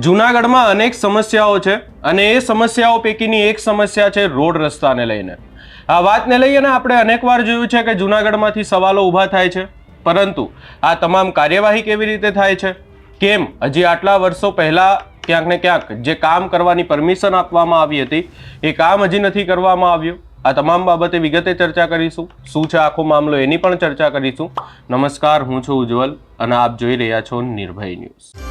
જૂનાગઢમાં અનેક સમસ્યાઓ છે અને એ સમસ્યાઓ પૈકીની એક સમસ્યા છે રોડ રસ્તાને લઈને। આ વાતને લઈને આપણે અનેકવાર જોયું છે કે જૂનાગઢમાંથી સવાલો ઊભા થાય છે, પરંતુ આ તમામ કાર્યવાહી કેવી રીતે થાય છે? કેમ હજી આટલા વર્ષો પહેલા ક્યાંક ને ક્યાંક જે કામ કરવાની પરમિશન આપવામાં આવી હતી એ કામ હજી નથી કરવામાં આવ્યું? આ તમામ બાબતે વિગતે ચર્ચા કરીશું। શું છે આખો મામલો એની પણ ચર્ચા કરીશું। નમસ્કાર, હું છું ઉજ્જવલ અને આપ જોઈ રહ્યા છો નિર્ભય ન્યૂઝ।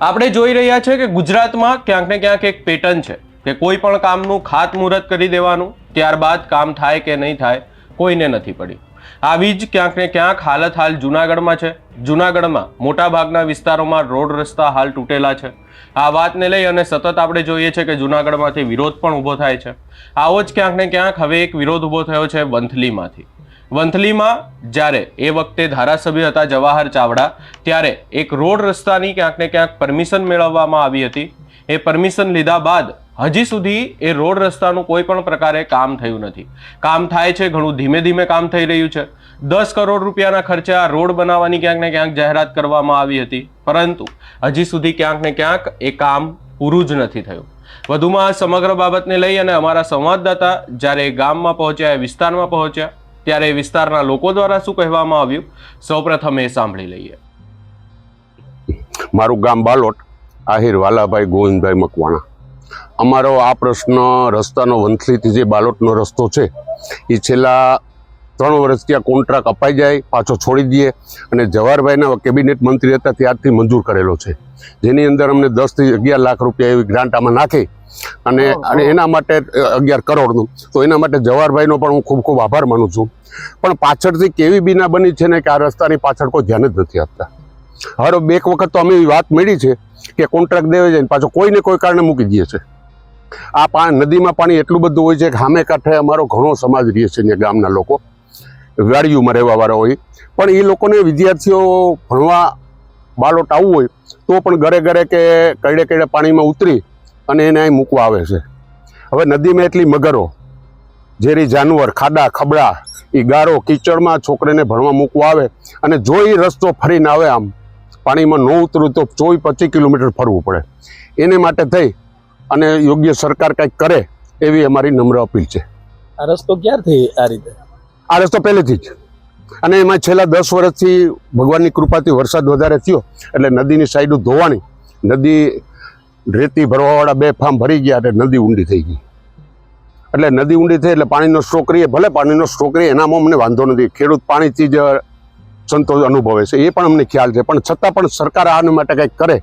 આપણે જોઈ રહ્યા છે કે ગુજરાતમાં ક્યાંક ને ક્યાંક એક પેટર્ન છે કે કોઈ પણ કામનું ખાતમુહૂર્ત કરી દેવાનું, ત્યારબાદ કામ થાય કે નહીં થાય કોઈને નથી પડી। આવી જ ક્યાંક ને ક્યાંક હાલત હાલ જૂનાગઢમાં છે। જૂનાગઢમાં મોટાભાગના વિસ્તારોમાં રોડ રસ્તા હાલ તૂટેલા છે। આ વાતને લઈ અને સતત આપણે જોઈએ છે કે જૂનાગઢમાંથી વિરોધ પણ ઊભો થાય છે। આવો જ ક્યાંક ને ક્યાંક હવે એક વિરોધ ઊભો થયો છે વંથલીમાંથી। વંથલીમાં જ્યારે એ વખતે ધારાસભ્ય હતા જવાહર ચાવડા, ત્યારે એક રોડ રસ્તાની ક્યાંક ને ક્યાંક પરમિશન મેળવવામાં આવી હતી। એ પરમિશન લીધા બાદ હજી સુધી એ રોડ રસ્તાનું કોઈ પણ પ્રકારે કામ થયું નથી। કામ થાય છે, ઘણું ધીમે ધીમે કામ થઈ રહ્યું છે। 10 કરોડ રૂપિયાના ખર્ચે આ રોડ બનાવવાની ક્યાંક ને ક્યાંક જાહેરાત કરવામાં આવી હતી, પરંતુ હજી સુધી ક્યાંક ને ક્યાંક એ કામ પૂરું જ નથી થયું। વધુમાં આ સમગ્ર બાબતને લઈ અને અમારા સંવાદદાતા જ્યારે ગામમાં પહોંચ્યા, એ વિસ્તારમાં પહોંચ્યા, ત્યારે વિસ્તારના લોકો દ્વારા શું કહેવામાં આવ્યું સૌપ્રથમ એ સાંભળી લઈએ। મારું ગામ બાલોટ, આહિર વાલાભાઈ ગોવિંદભાઈ મકવાણા। અમારો આ પ્રશ્ન રસ્તાનો વંથલીથી જે બાલોટનો રસ્તો છે એ છેલ્લા 3 વર્ષથી આ કોન્ટ્રાક્ટ અપાઈ જાય, પાછો છોડી દઈએ અને જવાહરભાઈના કેબિનેટ મંત્રી હતા ત્યારથી મંજૂર કરેલો છે, જેની અંદર અમને 10 થી 11 લાખ રૂપિયા એવી ગ્રાન્ટ આમાં નાખી અને એના માટે 11 કરોડનું, તો એના માટે જવાહરભાઈનો પણ હું ખૂબ ખૂબ આભાર માનું છું। પણ પાછળથી કેવી બીના બની છે ને કે આ રસ્તાની પાછળ કોઈ ધ્યાન જ નથી આપતા। હર બે વખત તો અમે એવી વાત મળી છે કે કોન્ટ્રાક્ટ દેવા જાય પાછો કોઈને કોઈ કારણે મૂકી દે છે। આ નદીમાં પાણી એટલું બધું હોય છે કે સામે કાંઠે અમારો ઘણો સમાજ રહે છે, ગામના લોકો વાડીઓમાં રહેવાવાળા હોય, પણ એ લોકોને વિદ્યાર્થીઓ ભણવા બાલોટ આવવું હોય તો પણ ઘરે ઘરે કે કઈડે કઈડે પાણીમાં ઉતરી અને એને અહીં મૂકવા આવે છે। હવે નદીમાં એટલી મગરો, ઝેરી જાનવર, ખાડા ખબડા, એ ગારો કીચડમાં છોકરીને ભણવા મૂકવા આવે અને જો એ રસ્તો ફરીને આવે આમ પાણીમાં ન ઉતરું તો 24-25 કિલોમીટર ફરવું પડે। એને માટે થઈ અને યોગ્ય સરકાર કંઈક કરે એવી અમારી નમ્ર અપીલ છે। આ રસ્તો ક્યારથી આ રીતે? આ રસ્તો પહેલેથી જ, અને એમાં છેલ્લા 10 વર્ષથી ભગવાનની કૃપાથી વરસાદ વધારે થયો એટલે નદીની સાઈડ ધોવાણી, નદી રેતી ભરવાવાળા 2 ફાર્મ ભરી ગયા એટલે નદી ઊંડી થઈ ગઈ। એટલે નદી ઊંડી થઈ એટલે પાણીનો સ્ટોક રહીએ, ભલે પાણીનો સ્ટોક રહીએ એનામાં અમને વાંધો નથી, ખેડૂત પાણીથી જ સંતોષ અનુભવે છે એ પણ અમને ખ્યાલ છે, પણ છતાં પણ સરકાર આના માટે કંઈક કરે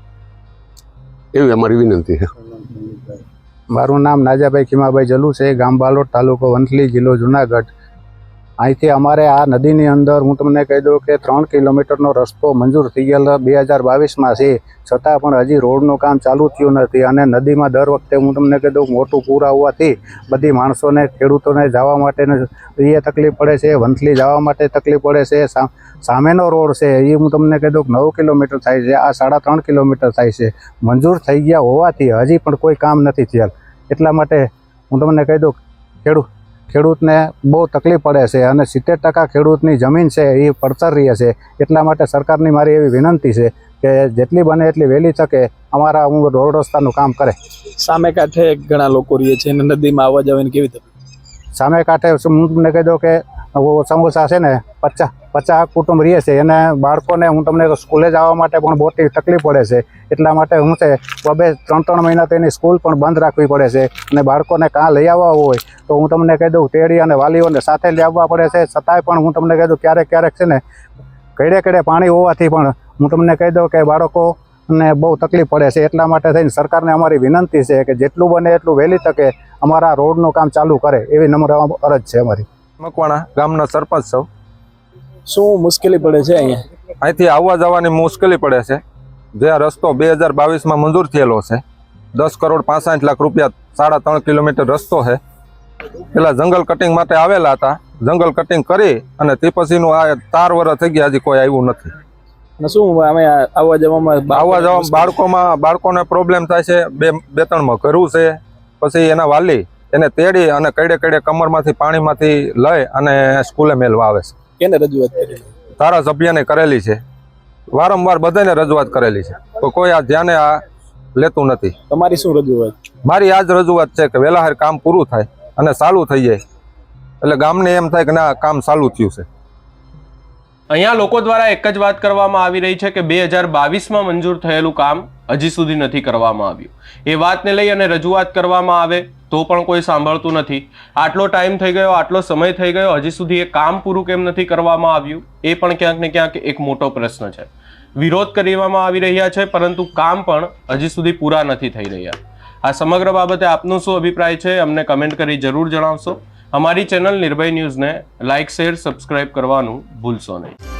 એવી અમારી વિનંતી છે। મારું નામ નાજાભાઈ ખીમાભાઈ જલુ છે, ગામ બાલોટ, તાલુકો વંથલી, જિલ્લો જુનાગઢ। અહીંથી અમારે આ નદીની અંદર હું તમને કહી દઉં કે 3 કિલોમીટરનો રસ્તો મંજૂર થઈ ગયેલો 2022માં છે, છતાં પણ હજી રોડનું કામ ચાલુ થયું નથી। અને નદીમાં દર વખતે હું તમને કહી દઉં મોટું પૂર આવવાથી બધી માણસોને, ખેડૂતોને જવા માટે એ તકલીફ પડે છે, વંથલી જવા માટે તકલીફ પડે છે। સામેનો રોડ છે એ હું તમને કહી દઉં 9 કિલોમીટર થાય છે, આ 3.5 કિલોમીટર થાય છે। મંજૂર થઈ ગયા હોવાથી હજી પણ કોઈ કામ નથી થયેલ, એટલા માટે હું તમને કહી દઉં ખેડૂતને બહુ તકલીફ પડે છે અને 70% ખેડૂતની જમીન છે એ પડતર રહે છે। એટલા માટે સરકારની મારી એવી વિનંતી છે કે જેટલી બને એટલી વહેલી તકે અમારા રોડ રસ્તાનું કામ કરે। સામે કાંઠે ઘણા લોકો રહે છે અને નદીમાં આવવા જવાની કેવી તકલીફ? સામે કાંઠે હું તમને કહી દઉં કે સમોસા છે ને 50 કુટુંબ રહે છે, એને બાળકોને હું તમને સ્કૂલે જવા માટે પણ બહુ તકલીફ પડે છે। એટલા માટે હું છે 2-3 મહિના તો એની સ્કૂલ પણ બંધ રાખવી પડે છે અને બાળકોને કાં લઈ આવવા હોય તો હું તમને કહી દઉં તેડી અને વાલીઓને સાથે લઈ આવવા પડે છે। છતાંય પણ હું તમને કહી દઉં ક્યારેક છે ને કઈડે પાણી હોવાથી પણ હું તમને કહી દઉં કે બાળકોને બહુ તકલીફ પડે છે। એટલા માટે થઈને સરકારને અમારી વિનંતી છે કે જેટલું બને એટલું વહેલી તકે અમારા રોડનું કામ ચાલુ કરે એવી નમ્ર અરજ છે અમારી। મકવાણા ગામના સરપંચ છું। શું મુશ્કેલી પડે છે અહીંયા? અહીંથી આવવા જવાની મુશ્કેલી પડે છે। જે આ રસ્તો 2022માં મંજૂર થયેલો છે, 10 કરોડ 65 લાખ રૂપિયા, 3.5 કિલોમીટર રસ્તો છે। પેલા જંગલ કટિંગ માટે આવેલા હતા, જંગલ કટિંગ કરી અને તે પછીનું આ 4 વર્ષ થઈ ગયા હજી કોઈ આવ્યું નથી। અને શું અમે આવવા જવામાં બાળકોને પ્રોબ્લેમ થાય છે। 2-3 ઘરું છે, પછી એના વાલી એને તેડી અને કઈડે કમરમાંથી પાણીમાંથી લઈ અને સ્કૂલે મેળવા આવે છે। કેને રજૂઆત કરી? ધારાસભ્યને કરેલી છે। વારંવાર બધાને રજૂઆત કરેલી છે તો કોઈ આ ધ્યાને આ લેતું નથી. તમારી શું રજૂઆત? મારી આ જ રજૂઆત છે કે વહેલા કામ પૂરું થાય અને ચાલુ થઈ જાય એટલે ગામને એમ થાય કે ના કામ ચાલુ થયું છે. અહીંયા લોકો દ્વારા એક જ વાત કરવામાં આવી રહી છે કે 2022માં મંજૂર થયેલું કામ હજી સુધી નથી કરવામાં આવ્યું. એ વાતને લઈ અને રજૂઆત કરવામાં આવે તો પણ કોઈ સાંભળતું નથી. આટલો ટાઈમ થઈ ગયો, આટલો સમય થઈ ગયો, હજી સુધી એ કામ પૂરું કેમ નથી કરવામાં આવ્યું, એ પણ ક્યાંક ને ક્યાંક એક મોટો પ્રશ્ન છે. વિરોધ કરવામાં આવી રહ્યા છે પરંતુ કામ પણ હજી સુધી પૂરા નથી થઈ રહ્યા. આ સમગ્ર બાબતે આપનો શું અભિપ્રાય છે અમને કમેન્ટ કરી જરૂર જણાવશો. અમારી ચેનલ નિર્ભય ન્યૂઝને લાઇક, શેર, સબસ્ક્રાઇબ કરવાનું ભૂલશો નહીં.